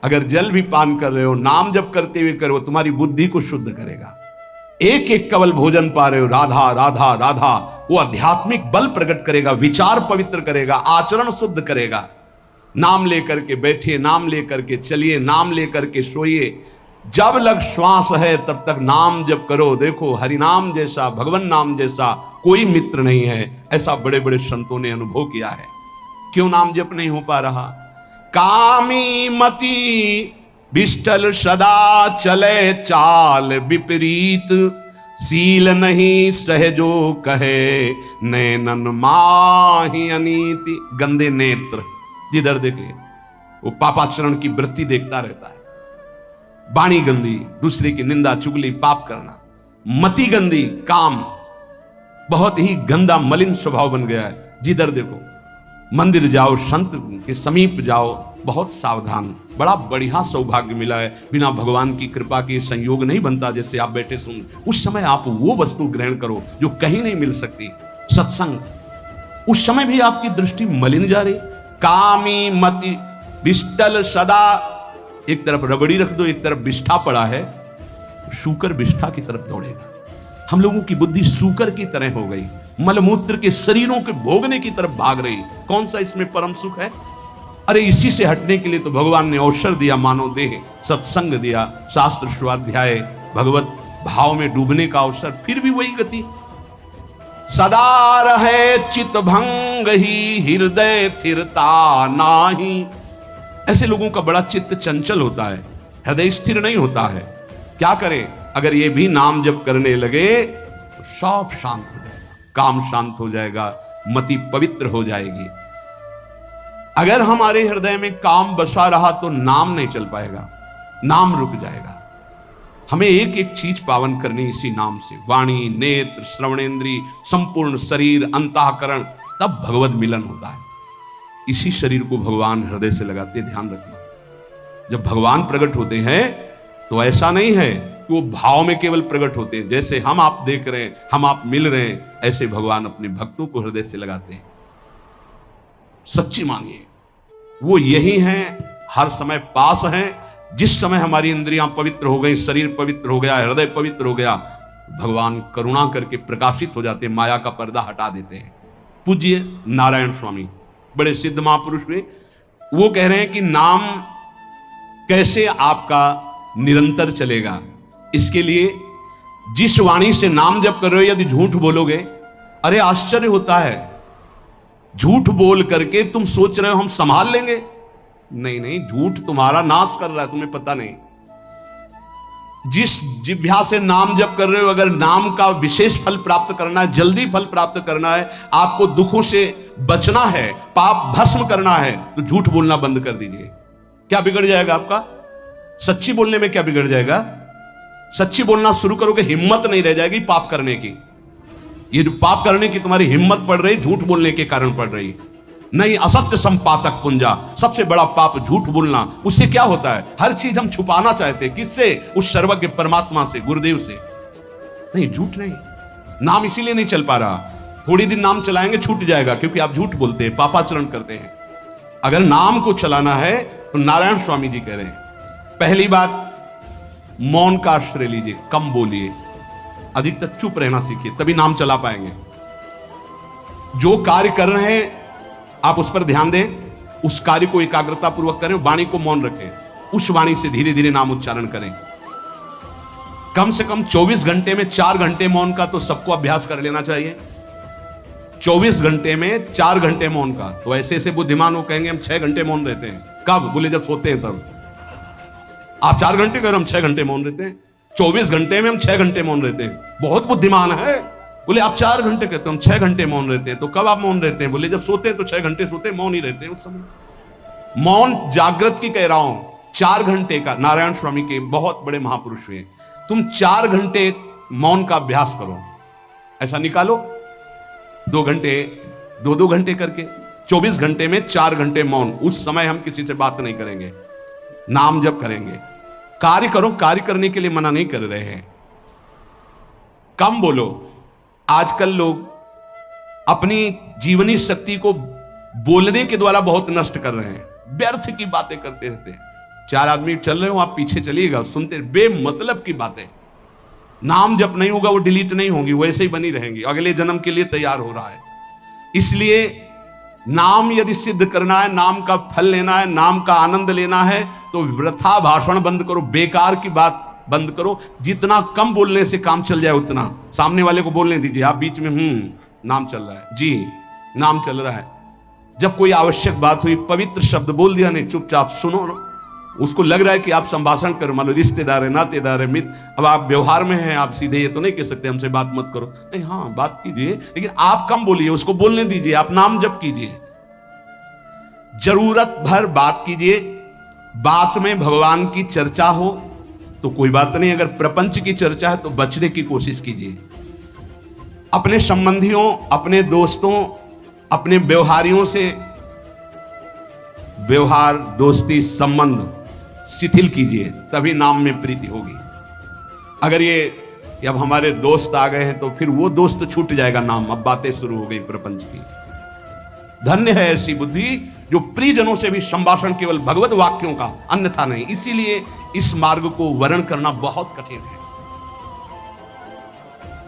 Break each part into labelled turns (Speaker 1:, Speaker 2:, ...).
Speaker 1: अगर जल भी पान कर रहे हो, नाम जप करते हुए करो, तुम्हारी बुद्धि को शुद्ध करेगा। एक एक कवल भोजन पा रहे हो, राधा राधा राधा, वो आध्यात्मिक बल प्रकट करेगा, विचार पवित्र करेगा, आचरण शुद्ध करेगा। नाम लेकर के बैठिए, नाम लेकर के चलिए, नाम लेकर के सोइए, जब लग श्वास है तब तक नाम जप करो। देखो, हरि नाम जैसा, भगवान नाम जैसा कोई मित्र नहीं है, ऐसा बड़े बड़े संतों ने अनुभव किया है। क्यों नाम जप नहीं हो पा रहा? कामी मति विष्टल सदा चले चाल विपरीत, सील नहीं सहजो कहे नैनन माही अनीति। गंदे नेत्र, जिधर देखे वो पापाचरण की वृत्ति देखता रहता है। वाणी गंदी, दूसरे की निंदा चुगली पाप करना। मति गंदी, काम बहुत ही गंदा मलिन स्वभाव बन गया है। जिधर देखो, मंदिर जाओ, संत के समीप जाओ, बहुत सावधान। बड़ा बढ़िया सौभाग्य मिला है, बिना भगवान की कृपा के संयोग नहीं बनता। जैसे आप बैठे सुन, उस समय आप वो वस्तु ग्रहण करो जो कहीं नहीं मिल सकती, सत्संग। उस समय भी आपकी दृष्टि मलिन जा रही। कामी मति विष्टल सदा, एक तरफ रबड़ी रख दो, एक तरफ बिष्ठा पड़ा है, शूकर बिष्ठा की तरफ दौड़ेगा। हम लोगों की बुद्धि शूकर की तरह हो गई, मलमूत्र के शरीरों के भोगने की तरफ भाग रही। कौन सा इसमें परम सुख है? अरे इसी से हटने के लिए तो भगवान ने अवसर दिया, मानव देह, सत्संग दिया, शास्त्र स्वाध्याय, भगवत भाव में डूबने का अवसर। फिर भी वही गति। सदा रहे चित भंग ही, हृदय स्थिरता नाही। ऐसे लोगों का बड़ा चित्त चंचल होता है, हृदय स्थिर नहीं होता है। क्या करें? अगर ये भी नाम जप करने लगे तो सब शांत हो जाएगा, काम शांत हो जाएगा, मति पवित्र हो जाएगी। अगर हमारे हृदय में काम बसा रहा तो नाम नहीं चल पाएगा, नाम रुक जाएगा। हमें एक एक चीज पावन करनी इसी नाम से, वाणी, नेत्र, श्रवणेन्द्री, संपूर्ण शरीर, अंतःकरण, तब भगवत मिलन होता है। इसी शरीर को भगवान हृदय से लगाते, ध्यान रखना। जब भगवान प्रकट होते हैं तो ऐसा नहीं है कि वो भाव में केवल प्रकट होते हैं। जैसे हम आप देख रहे हैं, हम आप मिल रहे हैं, ऐसे भगवान अपने भक्तों को हृदय से लगाते हैं। सच्ची मानिए, वो यही हैं, हर समय पास हैं। जिस समय हमारी इंद्रियां पवित्र हो गई, शरीर पवित्र हो गया, हृदय पवित्र हो गया, भगवान करुणा करके प्रकाशित हो जाते, माया का पर्दा हटा देते हैं। पूज्य नारायण स्वामी बड़े सिद्ध महापुरुष हुए, वो कह रहे हैं कि नाम कैसे आपका निरंतर चलेगा। इसके लिए जिस वाणी से नाम जप कर रहे हो, यदि झूठ बोलोगे, अरे आश्चर्य होता है, झूठ बोल करके तुम सोच रहे हो हम संभाल लेंगे। नहीं नहीं, झूठ तुम्हारा नाश कर रहा है, तुम्हें पता नहीं। जिस जिह्वा से नाम जप कर रहे हो, अगर नाम का विशेष फल प्राप्त करना है, जल्दी फल प्राप्त करना है, आपको दुखों से बचना है, पाप भस्म करना है, तो झूठ बोलना बंद कर दीजिए। क्या बिगड़ जाएगा आपका? सच्ची बोलने में क्या बिगड़ जाएगा? सच्ची बोलना शुरू करोगे, हिम्मत नहीं रह जाएगी पाप करने की। ये जो पाप करने की तुम्हारी हिम्मत पड़ रही, झूठ बोलने के कारण पड़ रही। नहीं, असत्य संपातक पुंजा, सबसे बड़ा पाप झूठ बोलना। उससे क्या होता है? हर चीज हम छुपाना चाहते हैं। किससे? उस सर्वज्ञ परमात्मा से, गुरुदेव से। नहीं, झूठ नहीं। नाम इसीलिए नहीं चल पा रहा। थोड़ी दिन नाम चलाएंगे, छूट जाएगा, क्योंकि आप झूठ बोलते हैं, पापाचरण करते हैं। अगर नाम को चलाना है तो नारायण स्वामी जी कह रहे हैं, पहली बात मौन का आश्रय लीजिए, कम बोलिए, अधिकतर चुप रहना सीखिए, तभी नाम चला पाएंगे। जो कार्य कर रहे हैं आप उस पर ध्यान दें, उस कार्य को एकाग्रता पूर्वक करें, वाणी को मौन रखें, उस वाणी से धीरे धीरे नाम उच्चारण करें। कम से कम 24 घंटे में 4 घंटे मौन का तो सबको अभ्यास कर लेना चाहिए। 24 घंटे में 4 घंटे मौन का। तो ऐसे ऐसे बुद्धिमान वो कहेंगे हम 6 घंटे मौन रहते हैं। कब? बोले जब सोते हैं तब। आप 4 घंटे करो, हम 6 घंटे मौन रहते हैं। 24 घंटे में हम 6 घंटे मौन रहते हैं। बहुत बुद्धिमान है। बोले आप 4 घंटे कहते हो, हम 6 घंटे मौन रहते हैं। तो कब आप मौन रहते हैं? बोले जब सोते हैं तो 6 घंटे सोते हैं, मौन ही रहते हैं उस समय। मौन जागृत की कह रहा हूं, 4 घंटे का। नारायण स्वामी के बहुत बड़े महापुरुष हुए, तुम 4 घंटे मौन का अभ्यास करो। ऐसा निकालो 2 घंटे, 2 घंटे करके 24 घंटे में 4 घंटे मौन। उस समय हम किसी से बात नहीं करेंगे, नाम जप करेंगे। कार्य करो, कार्य करने के लिए मना नहीं कर रहे हैं। कम बोलो। आजकल लोग अपनी जीवनी शक्ति को बोलने के द्वारा बहुत नष्ट कर रहे हैं, व्यर्थ की बातें करते रहते हैं। चार आदमी चल रहे हो, आप पीछे चलिएगा, सुनते बेमतलब की बातें। नाम जप नहीं होगा, वो डिलीट नहीं होंगी, वैसे ही बनी रहेंगी, अगले जन्म के लिए तैयार हो रहा है। इसलिए नाम यदि सिद्ध करना है, नाम का फल लेना है, नाम का आनंद लेना है, तो वृथा भाषण बंद करो, बेकार की बात बंद करो। जितना कम बोलने से काम चल जाए उतना सामने वाले को बोलने दीजिए। आप बीच में नाम चल रहा है, जी नाम चल रहा है। जब कोई आवश्यक बात हुई, पवित्र शब्द बोल दिया, नहीं चुपचाप सुनो ना। उसको लग रहा है कि आप संभाषण कर, मान लो रिश्तेदार है, नातेदार है, मित्र, अब आप व्यवहार में हैं, आप सीधे ये तो नहीं कह सकते हमसे बात मत करो, नहीं, हाँ बात कीजिए, लेकिन आप कम बोलिए, उसको बोलने दीजिए, आप नाम जप कीजिए, जरूरत भर बात कीजिए। बात में भगवान की चर्चा हो तो कोई बात नहीं, अगर प्रपंच की चर्चा है तो बचने की कोशिश कीजिए। अपने संबंधियों, अपने दोस्तों, अपने व्यवहारियों से व्यवहार, दोस्ती, संबंध शिथिल कीजिए, तभी नाम में प्रीति होगी। अगर ये अब हमारे दोस्त आ गए हैं तो फिर वो दोस्त छूट जाएगा नाम, अब बातें शुरू हो गई प्रपंच की। धन्य है ऐसी बुद्धि जो प्रियजनों से भी संभाषण केवल भगवत वाक्यों का, अन्यथा नहीं। इसीलिए इस मार्ग को वर्ण करना बहुत कठिन है।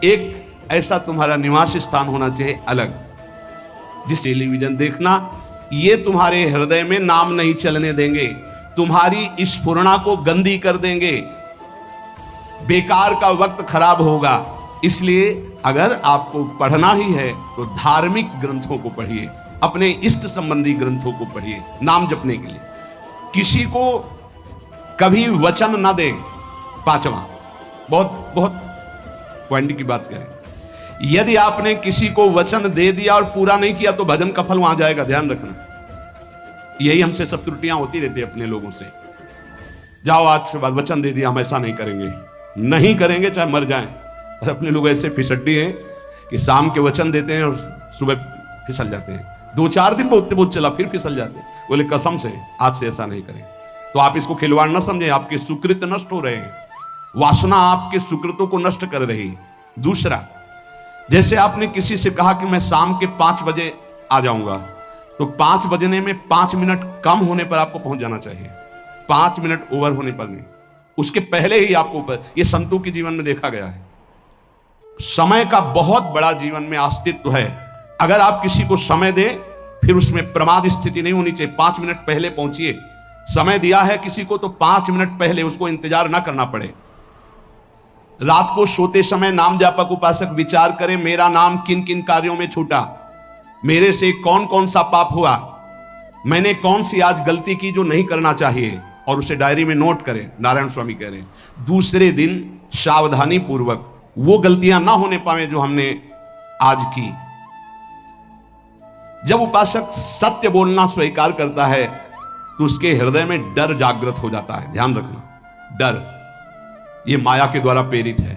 Speaker 1: एक ऐसा तुम्हारा निवास स्थान होना चाहिए अलग, जिस टेलीविजन देखना, ये तुम्हारे हृदय में नाम नहीं चलने देंगे, तुम्हारी स्फुरणा को गंदी कर देंगे, बेकार का वक्त खराब होगा। इसलिए अगर आपको पढ़ना ही है तो धार्मिक ग्रंथों को पढ़िए, अपने इष्ट संबंधी ग्रंथों को पढ़िए नाम जपने के लिए। किसी को कभी वचन न दे। पांचवा, बहुत बहुत पॉइंट की बात करें, यदि आपने किसी को वचन दे दिया और पूरा नहीं किया तो भजन का फल वहां जाएगा, ध्यान रखना। यही हमसे सब त्रुटियां होती रहती है अपने लोगों से। जाओ आज से बाद वचन दे दिया, हम ऐसा नहीं करेंगे, नहीं करेंगे चाहे मर जाएं। और अपने लोग ऐसे फिसड्डी हैं कि शाम के वचन देते हैं और सुबह फिसल जाते हैं, 2-4 दिन बहुत चला फिर फिसल जाते हैं। बोले कसम से आज से ऐसा नहीं करें। तो आप इसको खिलवाड़ न समझें, आपके सुकृत नष्ट हो रहे हैं, वासना आपके सुकृतों को नष्ट कर रही। दूसरा, जैसे आपने किसी से कहा कि मैं शाम के 5 बजे आ जाऊंगा, तो 5 बजने में 5 मिनट कम होने पर आपको पहुंच जाना चाहिए, 5 मिनट ओवर होने पर नहीं, उसके पहले ही आपको ऊपर। ये संतों के जीवन में देखा गया है। समय का बहुत बड़ा जीवन में अस्तित्व है। अगर आप किसी को समय दें, फिर उसमें प्रमाद स्थिति नहीं होनी चाहिए। 5 मिनट पहले पहुंचिए। समय दिया है किसी को तो 5 मिनट पहले, उसको इंतजार ना करना पड़े। रात को सोते समय नाम जापक उपासक विचार करें, मेरा नाम किन किन कार्यों में छूटा, मेरे से कौन कौन सा पाप हुआ, मैंने कौन सी आज गलती की जो नहीं करना चाहिए, और उसे डायरी में नोट करें। नारायण स्वामी कह रहे हैं दूसरे दिन सावधानी पूर्वक वो गलतियां ना होने पाए जो हमने आज की। जब उपासक सत्य बोलना स्वीकार करता है तो उसके हृदय में डर जागृत हो जाता है। ध्यान रखना, डर ये माया के द्वारा प्रेरित है।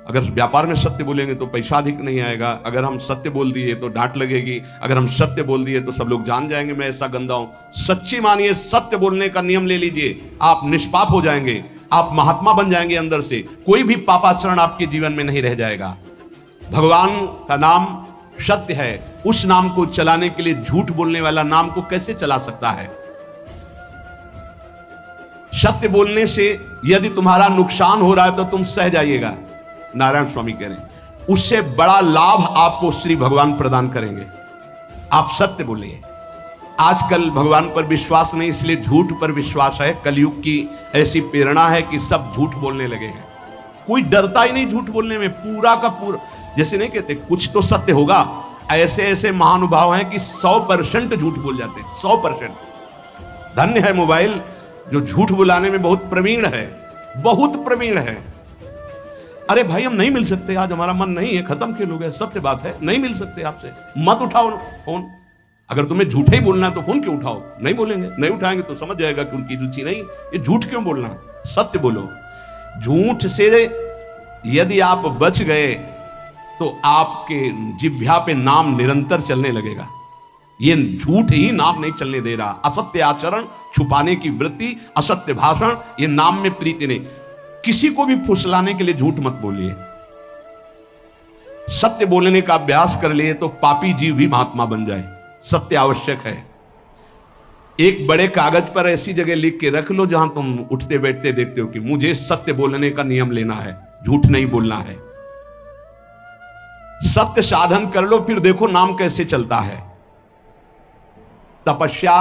Speaker 1: अगर व्यापार में सत्य बोलेंगे तो पैसा अधिक नहीं आएगा, अगर हम सत्य बोल दिए तो डांट लगेगी, अगर हम सत्य बोल दिए तो सब लोग जान जाएंगे मैं ऐसा गंदा हूं। सच्ची मानिए, सत्य बोलने का नियम ले लीजिए, आप निष्पाप हो जाएंगे, आप महात्मा बन जाएंगे अंदर से, कोई भी पापाचरण आपके जीवन में नहीं रह जाएगा। भगवान का नाम सत्य है, उस नाम को चलाने के लिए झूठ बोलने वाला नाम को कैसे चला सकता है। सत्य बोलने से यदि तुम्हारा नुकसान हो रहा है तो तुम सह जाइएगा। नारायण स्वामी कह रहे हैं उससे बड़ा लाभ आपको श्री भगवान प्रदान करेंगे। आप सत्य बोलिए। आजकल भगवान पर विश्वास नहीं, इसलिए झूठ पर विश्वास है। कलयुग की ऐसी प्रेरणा है कि सब झूठ बोलने लगे हैं, कोई डरता ही नहीं झूठ बोलने में। पूरा का पूरा, जैसे नहीं कहते कुछ तो सत्य होगा, ऐसे ऐसे महानुभाव हैं कि 100% झूठ बोल जाते हैं, 100%। धन्य है मोबाइल जो झूठ बुलाने में बहुत प्रवीण है, बहुत प्रवीण है। अरे भाई हम नहीं मिल सकते, आज हमारा मन नहीं है, खत्म खेल हो गया, सत्य बात है, नहीं मिल सकते आपसे, मत उठाओ फोन। अगर तुम्हें झूठा ही बोलना है तो फोन क्यों उठाओ? नहीं बोलेंगे, नहीं उठाएंगे तो समझ जाएगा कि उनकी रुचि नहीं। ये झूठ क्यों बोलना, सत्य बोलो। झूठ से यदि आप बच गए तो आपके जिह्वा पे नाम निरंतर चलने लगेगा। ये झूठ ही नाम नहीं चलने दे रहा। असत्य आचरण, छुपाने की वृत्ति, असत्य भाषण, ये नाम में प्रीति नहीं। किसी को भी फुसलाने के लिए झूठ मत बोलिए। सत्य बोलने का अभ्यास कर लिए तो पापी जीव भी महात्मा बन जाए। सत्य आवश्यक है। एक बड़े कागज पर ऐसी जगह लिख के रख लो जहां तुम उठते बैठते देखते हो कि मुझे सत्य बोलने का नियम लेना है, झूठ नहीं बोलना है। सत्य साधन कर लो, फिर देखो नाम कैसे चलता है। तपस्या,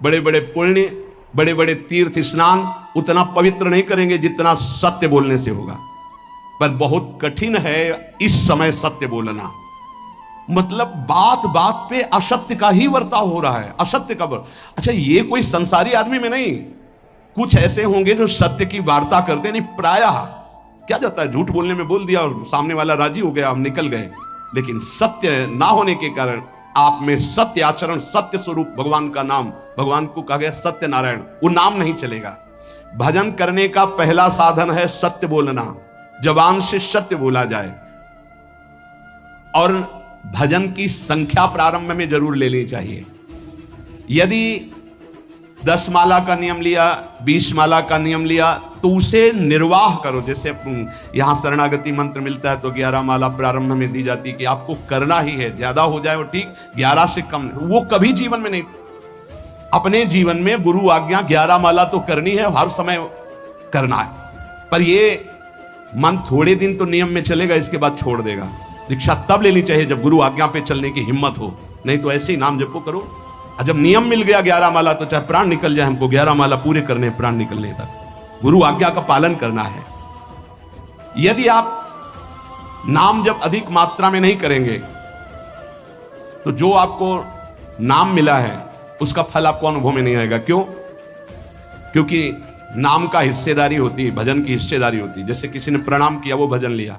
Speaker 1: बड़े बड़े पुण्य, बड़े बड़े तीर्थ स्नान उतना पवित्र नहीं करेंगे जितना सत्य बोलने से होगा। पर बहुत कठिन है इस समय सत्य बोलना। मतलब बात बात पे असत्य का ही वर्ताव हो रहा है, असत्य का अच्छा, ये कोई संसारी आदमी में नहीं, कुछ ऐसे होंगे जो सत्य की वार्ता करते नहीं। प्रायः क्या जाता है, झूठ बोलने में बोल दिया और सामने वाला राजी हो गया, हम निकल गए। लेकिन सत्य ना होने के कारण आप में सत्य आचरण, सत्य स्वरूप भगवान का नाम, भगवान को कहा गया सत्य नारायण, वो नाम नहीं चलेगा। भजन करने का पहला साधन है सत्य बोलना, जबान से सत्य बोला जाए। और भजन की संख्या प्रारंभ में जरूर लेनी चाहिए। यदि 10 माला का नियम लिया, 20 माला का नियम लिया, तो उसे निर्वाह करो। जैसे यहां शरणागति मंत्र मिलता है तो 11 माला प्रारंभ में दी जाती है कि आपको करना ही है, ज्यादा हो जाए वो ठीक, 11 से कम वो कभी जीवन में नहीं। अपने जीवन में गुरु आज्ञा 11 माला तो करनी है, हर समय करना है। पर ये मन थोड़े दिन तो नियम में चलेगा, इसके बाद छोड़ देगा। दीक्षा तब लेनी चाहिए जब गुरु आज्ञा पे चलने की हिम्मत हो, नहीं तो ऐसे ही नाम जपो करो। और जब नियम मिल गया 11 माला, तो चाहे प्राण निकल जाए, हमको 11 माला पूरे करने हैं, प्राण निकलने तक गुरु आज्ञा का पालन करना है। यदि आप नाम जब अधिक मात्रा में नहीं करेंगे तो जो आपको नाम मिला है उसका फल आपको अनुभव में नहीं आएगा। क्यों? क्योंकि नाम का हिस्सेदारी होती है, भजन की हिस्सेदारी होती है। जैसे किसी ने प्रणाम किया, वो भजन लिया।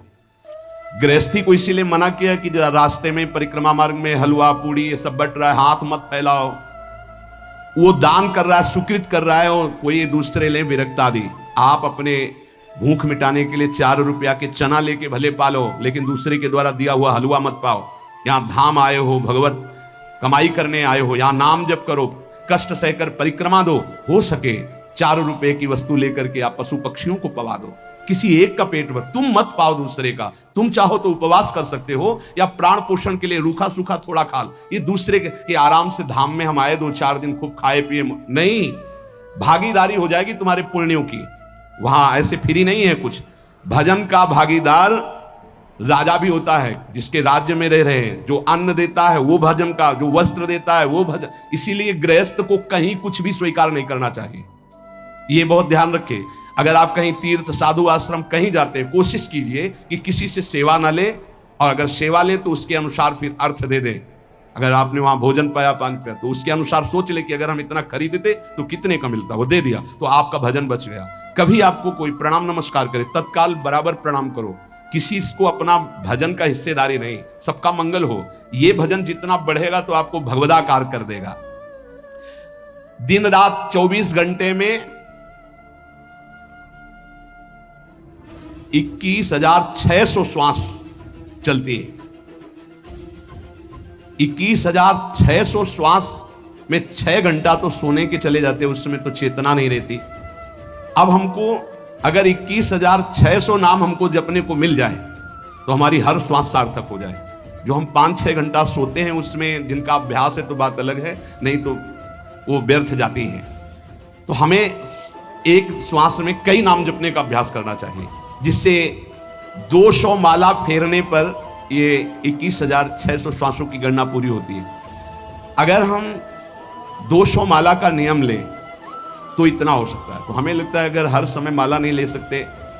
Speaker 1: गृहस्थी को इसीलिए मना किया कि रास्ते में परिक्रमा मार्ग में हलवा पूड़ी ये सब बट रहा है, हाथ मत फैलाओ। वो दान कर रहा है, सुकृत कर रहा है, और कोई दूसरे ले विरक्त आदि। आप अपने भूख मिटाने के लिए 4 रुपया के चना लेके भले पालो, लेकिन दूसरे के द्वारा दिया हुआ हलवा मत पाओ। यहां धाम आए हो, भगवत कमाई करने आए हो, यहां नाम जप करो, कष्ट सहकर परिक्रमा दो। हो सके 4 रुपए की वस्तु लेकर के आप पशु पक्षियों को पवा दो, किसी एक का पेट भर, तुम मत पाओ दूसरे का। तुम चाहो तो उपवास कर सकते हो, या प्राण पोषण के लिए रूखा सूखा थोड़ा खा लो। ये दूसरे के आराम से धाम में हम आए 2-4 दिन खूब खाए पिए नहीं, भागीदारी हो जाएगी तुम्हारे पुण्यों की। वहां ऐसे फ्री नहीं है कुछ। भजन का भागीदार राजा भी होता है, जिसके राज्य में रह रहे हैं। जो अन्न देता है वो भजन का, जो वस्त्र देता है वो भजन। इसीलिए गृहस्थ को कहीं कुछ भी स्वीकार नहीं करना चाहिए, ये बहुत ध्यान रखें। अगर आप कहीं तीर्थ साधु आश्रम कहीं जाते हैं, कोशिश कीजिए कि किसी से सेवा ना ले, और अगर सेवा ले तो उसके अनुसार फिर अर्थ दे दे। अगर आपने वहां भोजन पाया, पान पाया, तो उसके अनुसार सोच ले कि अगर हम इतना खरीदते तो कितने का मिलता, वो दे दिया तो आपका भजन बच गया। कभी आपको कोई प्रणाम नमस्कार करे, तत्काल बराबर प्रणाम करो। किसी को अपना भजन का हिस्सेदारी नहीं, सबका मंगल हो। ये भजन जितना बढ़ेगा तो आपको भगवदाकार कर देगा। दिन रात 24 घंटे में 21,600 श्वास चलती है। 21,600 श्वास में 6 घंटा तो सोने के चले जाते, उस समय तो चेतना नहीं रहती। अब हमको अगर 21,600 नाम हमको जपने को मिल जाए तो हमारी हर श्वास सार्थक हो जाए। जो हम 5-6 घंटा सोते हैं उसमें जिनका अभ्यास है तो बात अलग है, नहीं तो वो व्यर्थ जाती है। तो हमें एक श्वास में कई नाम जपने का अभ्यास करना चाहिए, जिससे 200 माला फेरने पर ये 21,600 श्वासों की गणना पूरी होती है। अगर हम 200 माला का नियम लें तो इतना हो सकता है। तो हमें लगता है अगर हर समय माला नहीं ले सकते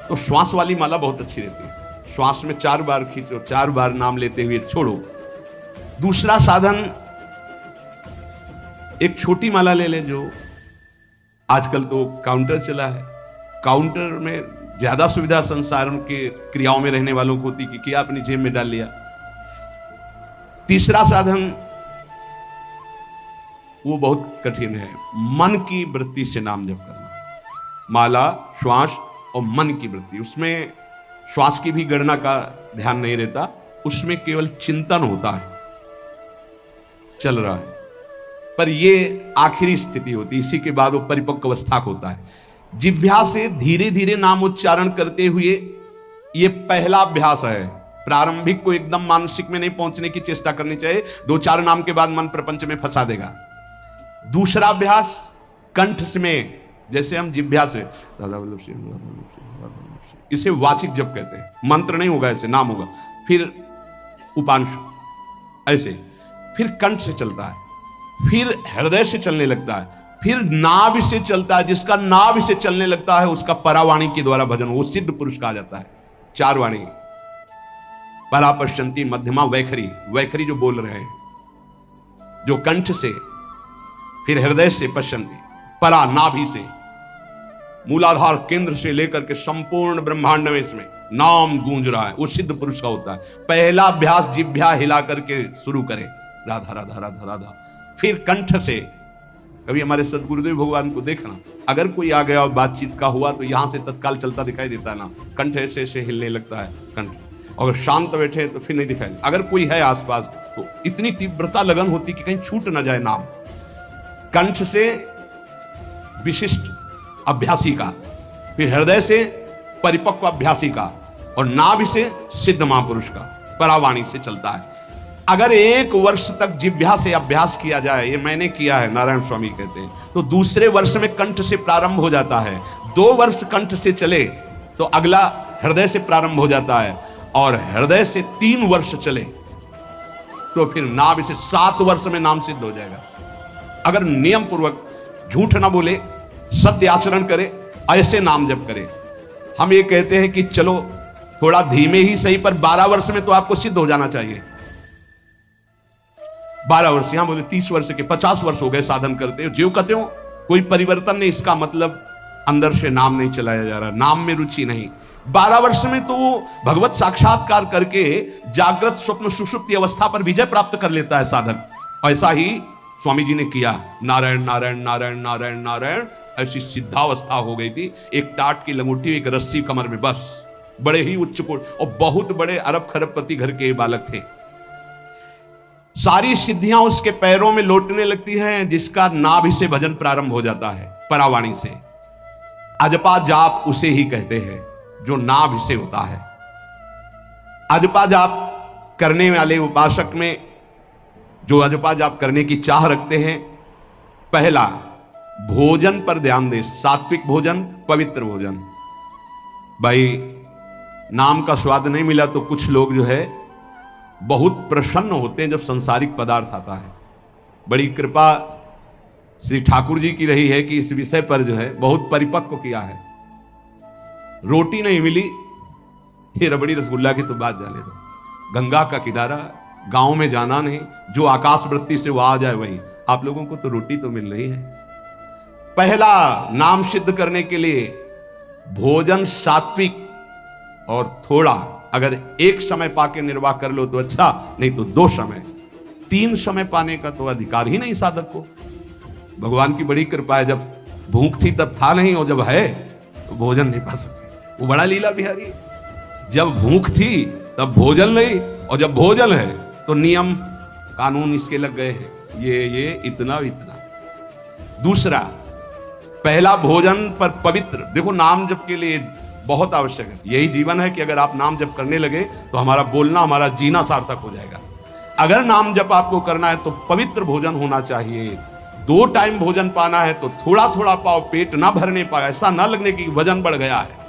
Speaker 1: तो श्वास वाली माला बहुत अच्छी रहती है। श्वास में 4 बार खींचो, 4 बार नाम लेते हुए छोड़ो। दूसरा साधन, एक छोटी माला ले लें, जो आजकल तो काउंटर चला है। काउंटर में ज्यादा सुविधा संसार के क्रियाओं में रहने वालों को होती कि क्या अपनी जेब में डाल लिया। तीसरा साधन वो बहुत कठिन है, मन की वृत्ति से नाम जप करना। माला, श्वास और मन की वृत्ति, उसमें श्वास की भी गणना का ध्यान नहीं रहता, उसमें केवल चिंतन होता है, चल रहा है। पर ये आखिरी स्थिति होती है, इसी के बाद वो परिपक्व अवस्था होता है। जिह्वा से धीरे धीरे नाम उच्चारण करते हुए, ये पहला अभ्यास है। प्रारंभिक को एकदम मानसिक में नहीं पहुंचने की चेष्टा करनी चाहिए, 2-4 नाम के बाद मन प्रपंच में फंसा देगा। दूसरा अभ्यास कंठ में, जैसे हम जिह्वा से राधा वल्लभ सिंह, राधा वल्लभ सिंह, राधा वल्लभ सिंह, इसे वाचिक जप कहते हैं। मंत्र नहीं होगा, ऐसे नाम होगा। फिर उपांश ऐसे, फिर कंठ से चलता है, फिर हृदय से चलने लगता है, फिर नाभि से चलता है। जिसका नाभि से चलने लगता है उसका परावाणी के द्वारा भजन, वो सिद्ध पुरुष कहा जाता है। चार वाणी, परा, पश्चंती, मध्यमा, वैखरी। वैखरी जो बोल रहे हैं, जो कंठ से, फिर हृदय से पश्चंती, परा नाभि से, मूलाधार केंद्र से लेकर के संपूर्ण ब्रह्मांड में इसमें नाम गूंज रहा है, वो सिद्ध पुरुष का होता है। पहला अभ्यास जिह्वा हिला करके शुरू करें, राधा राधा राधा राधा। फिर कंठ से, कभी हमारे सदगुरुदेव भगवान को देखना, अगर कोई आ गया और बातचीत का हुआ तो यहां से तत्काल चलता दिखाई देता है ना, कंठ ऐसे ऐसे हिलने लगता है कंठ। अगर शांत बैठे तो फिर नहीं दिखाई, अगर कोई है आसपास तो इतनी तीव्रता लगन होती कि कहीं छूट ना जाए नाम। कंठ से विशिष्ट अभ्यासी का, फिर हृदय से परिपक्व अभ्यासी का, और नाभि से सिद्ध महापुरुष का, परावाणी से चलता है। अगर 1 वर्ष तक जिह्वा से अभ्यास किया जाए, ये मैंने किया है, नारायण स्वामी कहते हैं, तो दूसरे वर्ष में कंठ से प्रारंभ हो जाता है। 2 वर्ष कंठ से चले तो अगला हृदय से प्रारंभ हो जाता है, और हृदय से 3 वर्ष चले तो फिर नाभि से 7 वर्ष में नाम सिद्ध हो जाएगा। अगर नियम पूर्वक झूठ ना बोले, सत्य आचरण करे, ऐसे नाम जप करे। हम ये कहते हैं कि चलो थोड़ा धीमे ही सही, पर 12 वर्ष में तो आपको सिद्ध हो जाना चाहिए। 12 वर्ष, यहां बोले 30 वर्ष के 50 वर्ष हो गए साधन करते हो, ज्यों कहते हो कोई परिवर्तन नहीं, इसका मतलब अंदर से नाम नहीं चलाया जा रहा, नाम में रुचि नहीं। 12 वर्ष में तो वो भगवत साक्षात्कार करके जागृत स्वप्न सुषुप्ति अवस्था पर विजय प्राप्त कर लेता है साधक। ऐसा ही स्वामी जी ने किया, नारायण नारायण नारायण नारायण नारायण, ऐसी सिद्धावस्था हो गई थी। एक टाट की लंगोटी, एक रस्सी कमर में, बस। बड़े ही उच्च कोट, और बहुत बड़े अरब खरबपति घर के बालक थे। सारी सिद्धियां उसके पैरों में लौटने लगती हैं, जिसका नाभि से भजन प्रारंभ हो जाता है, परावाणी से। अजपा जाप उसे ही कहते हैं जो नाभि से होता है। अजपा जाप करने वाले उपासक में जो अजपा जाप करने की चाह रखते हैं, पहला भोजन पर ध्यान दे, सात्विक भोजन, पवित्र भोजन। भाई नाम का स्वाद नहीं मिला तो कुछ लोग जो है बहुत प्रसन्न होते हैं जब संसारिक पदार्थ आता है। बड़ी कृपा श्री ठाकुर जी की रही है कि इस विषय पर जो है बहुत परिपक्व किया है। रोटी नहीं मिली, ये रबड़ी रसगुल्ला की तो बात जाने दो। गंगा का किनारा, गांव में जाना नहीं, जो आकाश वृत्ति से वह आ जाए वही। आप लोगों को तो रोटी तो मिल रही है। पहला नाम सिद्ध करने के लिए भोजन सात्विक और थोड़ा, अगर एक समय पाके निर्वाह कर लो तो अच्छा, नहीं तो 2 समय, 3 समय पाने का तो अधिकार ही नहीं साधक को। भगवान की बड़ी कृपा है, जब भूख थी तब था नहीं, और जब है तो भोजन नहीं पा सकते। वो बड़ा लीला बिहारी है। जब भूख थी तब भोजन नहीं, और जब भोजन है तो नियम कानून इसके लग गए हैं, ये इतना इतना। दूसरा, पहला भोजन पर पवित्र, देखो नाम जप के लिए बहुत आवश्यक है। यही जीवन है कि अगर आप नाम जप करने लगे तो हमारा बोलना, हमारा जीना सार्थक हो जाएगा। अगर नाम जप आपको करना है तो पवित्र भोजन होना चाहिए। 2 टाइम भोजन पाना है तो थोड़ा थोड़ा पाओ, पेट ना भरने पाए, ऐसा ना लगने की वजन बढ़ गया है।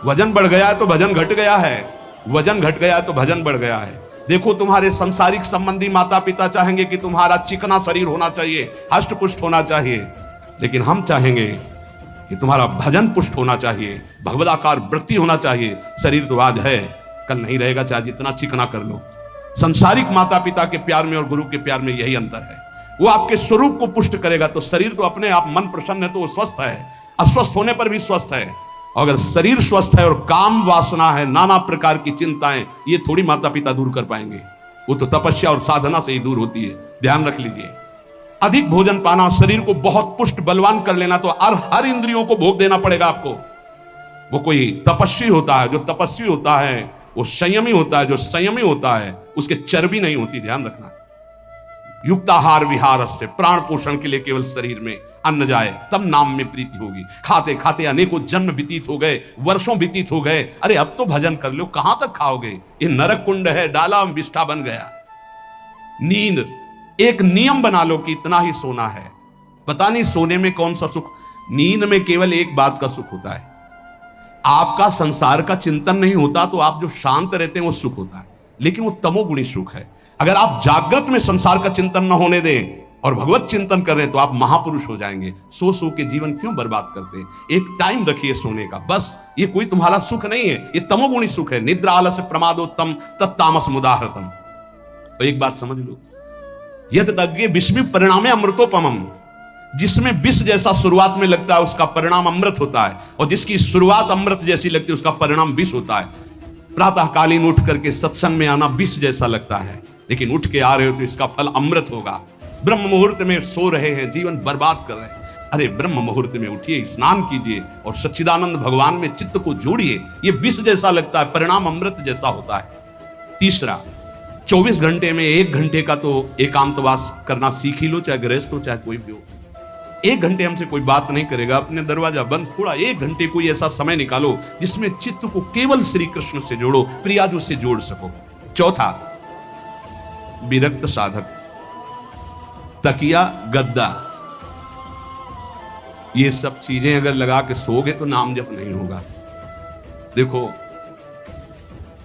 Speaker 1: वजन बढ़ गया है तो भजन घट गया है, वजन घट गया है तो भजन बढ़ गया है। देखो तुम्हारे संसारिक संबंधी माता पिता चाहेंगे कि तुम्हारा चिकना शरीर होना चाहिए, हष्ट पुष्ट होना चाहिए, लेकिन हम चाहेंगे कि तुम्हारा भजन पुष्ट होना चाहिए, भगवदाकार वृत्ति होना चाहिए। शरीर तो आज है, कल नहीं रहेगा, चाहे जितना चिकना कर लो। संसारिक माता पिता के प्यार में और गुरु के प्यार में यही अंतर है। वो आपके स्वरूप को पुष्ट करेगा तो शरीर तो अपने आप, मन प्रसन्न है तो वो स्वस्थ है, अस्वस्थ होने पर भी स्वस्थ है। अगर शरीर स्वस्थ है और काम वासना है, नाना प्रकार की चिंताएं, ये थोड़ी माता पिता दूर कर पाएंगे। वो तो तपस्या और साधना से ही दूर होती है, ध्यान रख लीजिए। अधिक भोजन पाना, शरीर को बहुत पुष्ट बलवान कर लेना, तो हर इंद्रियों को भोग देना पड़ेगा आपको। वो कोई तपस्वी होता है, जो तपस्वी होता है वो संयमी होता है, जो संयमी होता है उसके चर्बी नहीं होती, ध्यान रखना। युक्ताहार विहार से, प्राण पोषण के लिए केवल शरीर में अन्न जाए तब नाम में प्रीति होगी। खाते खाते अनेकों जन्म व्यतीत हो गए, वर्षों व्यतीत हो गए, अरे अब तो भजन कर लो, कहां तक खाओगे? ये नरक कुंड है, डाला विष्ठा बन गया। नींद एक नियम बना लो कि इतना ही सोना है। पता नहीं सोने में कौन सा सुख, नींद में केवल एक बात का सुख होता है, आपका संसार का चिंतन नहीं होता, तो आप जो शांत रहते हैं वो सुख होता है, लेकिन वो तमोगुणी सुख है। अगर आप जागृत में संसार का चिंतन न होने दें और भगवत चिंतन कर रहे हैं तो आप महापुरुष हो जाएंगे। सो सो के जीवन क्यों बर्बाद करते हैं? एक टाइम रखिए सोने का, बस। ये कोई तुम्हारा सुख नहीं है, ये तमोगुणी सुख है। निद्रा आलस्य प्रमादोत्तम तत्तामस मुदाहृतम। तो एक बात समझ लो, यद तज्ञे विस्मि परिणामे अमृतोपमम। जिसमें विष जैसा शुरुआत में लगता है उसका परिणाम अमृत होता है, और जिसकी शुरुआत अमृत जैसी लगती है उसका परिणाम विष होता है। प्रातःकालीन उठ करके सत्संग में आना विष जैसा लगता है, लेकिन उठ के आ रहे हो तो इसका फल अमृत होगा। ब्रह्म मुहूर्त में सो रहे हैं, जीवन बर्बाद कर रहे हैं, अरे ब्रह्म मुहूर्त में उठिए, स्नान कीजिए और सच्चिदानंद भगवान में चित्त को जोड़िए। ये विष जैसा लगता है, परिणाम अमृत जैसा होता है। तीसरा, 24 घंटे में 1 घंटे का तो एकांतवास करना सीख ही लो, चाहे गृहस्थ हो चाहे कोई भी हो। 1 घंटे हमसे कोई बात नहीं करेगा, अपने दरवाजा बंद, थोड़ा 1 घंटे कोई ऐसा समय निकालो जिसमें चित्त को केवल श्री कृष्ण से जोड़ो, प्रियाजू से जोड़ सको। चौथा, विरक्त साधक, तकिया गद्दा, ये सब चीजें अगर लगा के सोगे तो नाम जप नहीं होगा। देखो,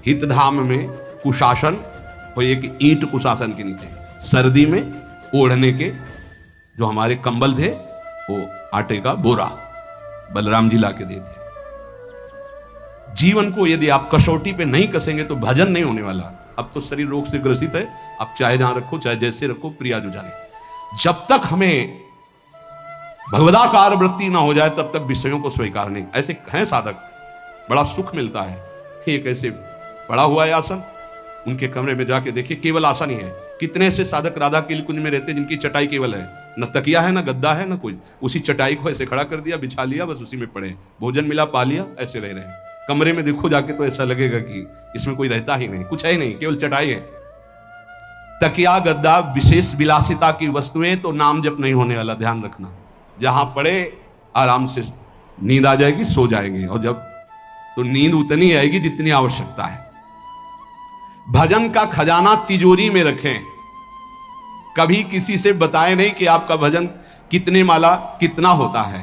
Speaker 1: हितधाम में कुशासन और एक ईंट कुशासन के नीचे, सर्दी में ओढ़ने के जो हमारे कंबल थे वो आटे का बोरा बलराम जी ला के दे थे। जीवन को यदि आप कसौटी पे नहीं कसेंगे तो भजन नहीं होने वाला। अब तो शरीर रोग से ग्रसित है, आप चाहे जहां रखो चाहे जैसे रखो, प्रियाजू जाने। जब तक हमें भगवदाकार वृत्ति ना हो जाए तब तक विषयों को स्वीकार नहीं। ऐसे हैं साधक, बड़ा सुख मिलता है। एक ऐसे पड़ा हुआ है आसन, उनके कमरे में जाके देखिए, केवल आसन ही है। कितने से साधक राधा के कुंज में रहते जिनकी चटाई केवल है, न तकिया है, न गद्दा है, न कुछ। उसी चटाई को ऐसे खड़ा कर दिया, बिछा लिया, बस उसी में पड़े, भोजन मिला पा लिया, ऐसे रह रहे हैं। कमरे में देखो जाके तो ऐसा लगेगा कि इसमें कोई रहता ही नहीं, कुछ है ही नहीं, केवल चटाई है। तकिया गद्दा विशेष विलासिता की वस्तुएं तो नाम जप नहीं होने वाला, ध्यान रखना। जहां पड़े आराम से नींद आ जाएगी, सो जाएंगे, और जब तो नींद उतनी आएगी जितनी आवश्यकता है। भजन का खजाना तिजोरी में रखें, कभी किसी से बताएं नहीं कि आपका भजन कितने माला कितना होता है।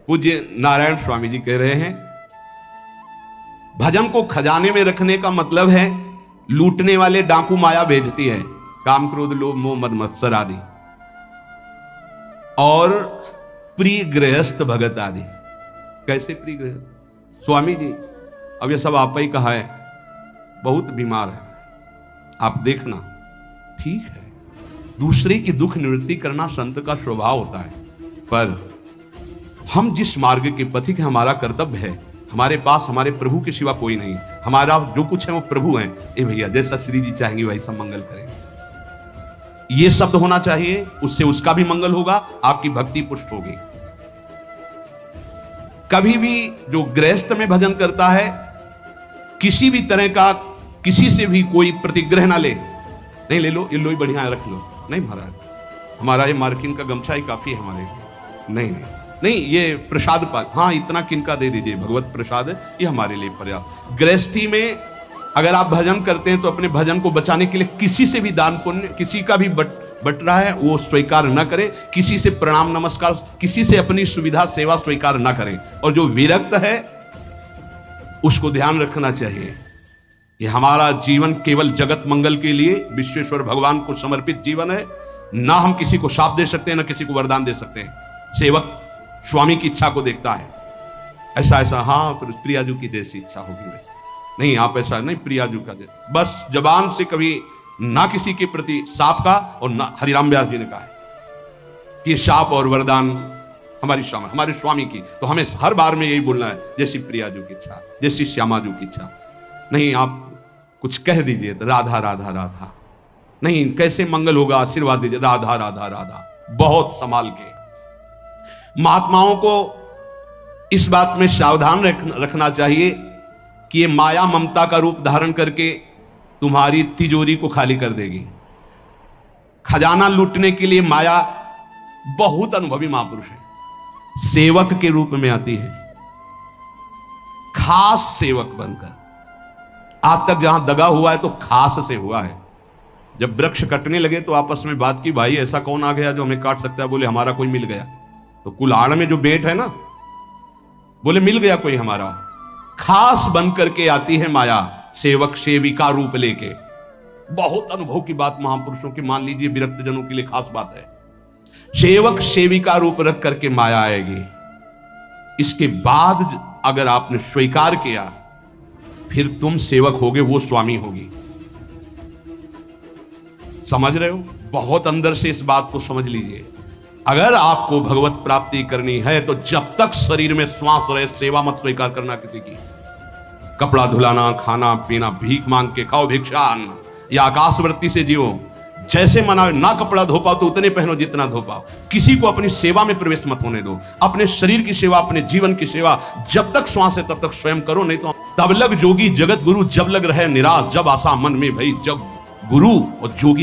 Speaker 1: पूज्य नारायण स्वामी जी कह रहे हैं, भजन को खजाने में रखने का मतलब है लूटने वाले डाकू माया भेजती है, काम क्रोध लोभ मोह मद मत्सर आदि, और प्रिय गृहस्थ भगत आदि। कैसे प्रिय गृहस्थ? स्वामी जी अब ये सब आप ही कहा है, बहुत बीमार है, आप देखना। ठीक है, दूसरे की दुख निवृत्ति करना संत का स्वभाव होता है, पर हम जिस मार्ग के पथिक है, हमारा कर्तव्य है। हमारे पास हमारे प्रभु के सिवा कोई नहीं, हमारा जो कुछ है वो प्रभु हैं। ए भैया, जैसा श्री जी चाहेंगे वैसा मंगल करेंगे, ये शब्द होना चाहिए, उससे उसका भी मंगल होगा, आपकी भक्ति पुष्ट होगी। कभी भी जो गृहस्थ में भजन करता है, किसी भी तरह का किसी से भी कोई प्रतिग्रह ना ले। नहीं ले लो, ये लो ही बढ़िया है, रख लो। नहीं महाराज, हमारा ये मार्किन का गमछा ही काफी है हमारे लिए। नहीं नहीं नहीं, ये प्रसाद पाल, हाँ इतना किनका दे दीजिए, भगवत प्रसाद है, ये हमारे लिए पर्याप्त। गृहस्थी में अगर आप भजन करते हैं तो अपने भजन को बचाने के लिए किसी से भी दान पुण्य, किसी का भी बट रहा है वो स्वीकार न करें, किसी से प्रणाम नमस्कार, किसी से अपनी सुविधा सेवा स्वीकार न करें। और जो विरक्त है उसको ध्यान रखना चाहिए, ये हमारा जीवन केवल जगत मंगल के लिए विश्वेश्वर भगवान को समर्पित जीवन है। ना हम किसी को शाप दे सकते हैं, ना किसी को वरदान दे सकते हैं। सेवक स्वामी की इच्छा को देखता है, ऐसा ऐसा, हाँ प्रियाजू की जैसी इच्छा होगी वैसे नहीं, आप ऐसा नहीं, प्रियाजू का जैसा। बस जबान से कभी ना किसी के प्रति शाप का, और ना हरिराम व्यास जी ने कहा है कि शाप और वरदान हमारे स्वामी की, तो हमें हर बार में यही बोलना है, जैसी प्रियाजू की इच्छा, जैसी श्यामाजू की इच्छा। नहीं, आप कुछ कह दीजिए तो राधा राधा राधा, नहीं कैसे मंगल होगा, आशीर्वाद दीजिए राधा राधा राधा, बहुत संभाल के। महात्माओं को इस बात में सावधान रखना चाहिए कि ये माया ममता का रूप धारण करके तुम्हारी तिजोरी को खाली कर देगी। खजाना लूटने के लिए माया बहुत अनुभवी महापुरुष है, सेवक के रूप में आती है, खास सेवक बनकर। आज तक जहां दगा हुआ है तो खास से हुआ है। जब वृक्ष कटने लगे तो आपस में बात की, भाई ऐसा कौन आ गया जो हमें काट सकता है? बोले हमारा कोई मिल गया। तो कुल्हाड़ में जो बेंट है ना, बोले मिल गया कोई हमारा। खास बन करके आती है माया, सेवक सेविका रूप लेके। बहुत अनुभव की बात महापुरुषों की, मान लीजिए विरक्त जनों के लिए खास बात है। सेवक सेविका रूप रख करके माया आएगी। इसके बाद अगर आपने स्वीकार किया, फिर तुम सेवक होगे, वो स्वामी होगी। समझ रहे हो? बहुत अंदर से इस बात को समझ लीजिए। अगर आपको भगवत प्राप्ति करनी है तो जब तक शरीर में श्वास रहे, सेवा मत स्वीकार करना किसी की। कपड़ा धुलाना, खाना पीना, भीख मांग के खाओ, भिक्षा अन्न, या आकाशवृत्ति से जियो। जैसे मना ना कपड़ा धो पाओ तो उतने पहनो जितना धो पाओ। किसी को अपनी सेवा में प्रवेश मत होने दो। अपने शरीर की सेवा, अपने जीवन की सेवा जब तक श्वास है तब तक स्वयं करो, नहीं तो तब लग जोगी जगत गुरु, जब लग रहे निराश, जब आशा मन में भई, जब गुरु और जोगी